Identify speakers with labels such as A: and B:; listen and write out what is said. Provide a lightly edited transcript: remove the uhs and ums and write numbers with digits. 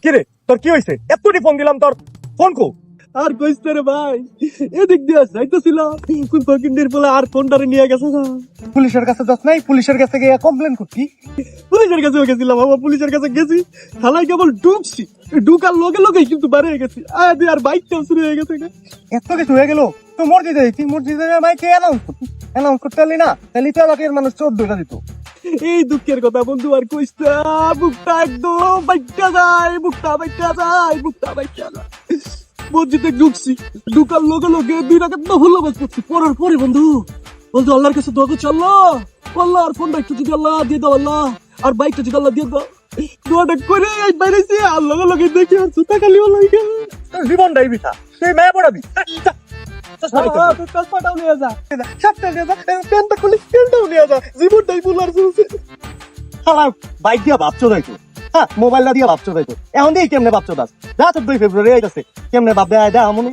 A: কিরে তোর কি হয়েছে? এতটি ফোন দিলাম, তোর ফোন কো?
B: আর কইস রে ভাই, এদিক দিয়ে যাইতেছিলাম, কোন ফকিন্দের বলে আর ফোনটারে নিয়ে গেছে না।
A: পুলিশের কাছে যাস নাই? পুলিশের কাছে গিয়ে কমপ্লেন করতি?
B: পুলিশের কাছেও গেছিলাম, আমার পুলিশের কাছে গেছি, থানায় কেবল ঢুকছি, ঢুকার লগে লগেই কিন্তু বাড়িয়ে গেছি, আর বাইকটাও শুরু হয়ে গেছে।
A: এত কিছু হয়ে গেল তো মসজিদে, তুই মসজিদের মাইকে অ্যানাউন্স করতে পারলি না? তাহলে তো এলাকার মানুষ 14টা দিত।
B: এই দুঃখের কথা বন্ধু আর কইস না, বুকটা একদম বাইকটা যায়, বুকটা বাইকটা যায়, বুকটা বাইকটা যায়। মসজিদে ঢুকছি, ঢুকার লগে লগে 2 রাকাত নফল নামাজ পড়ছি, পড়ার পরে বন্ধু বন্ধু আল্লাহর কাছে দোয়া করছি, আল্লাহ আল্লাহ আর ফোনটা একটু যদি আল্লাহ দিয়ে দাও, আল্লাহ আর বাইকটা যদি আল্লাহ দিয়ে দাও, দোয়াটা করে বাইরেছি, আর লগে লগে দেখি আর জুতা খালি হলো।
A: তোর জীবনটাই বিছা, তুই মেয়ে পড়াবি।
B: চশমাটাও নিয়ে যা,
A: সাতটা নিয়ে যা, প্যান্টটা খুলি, প্যান্টটাও নিয়ে যা।
B: জীবনটাই বুলার চলছে।
A: বাইক দিয়া ভাবছো দাইতো, হ্যাঁ মোবাইলটা দিয়া ভাবছো দাইতো, এখন দিয়ে কেমনে ভাবছো দাস? যা 14 ফেব্রুয়ারি আইতাছে, কেমনে ভাববে আয় দা আমনি।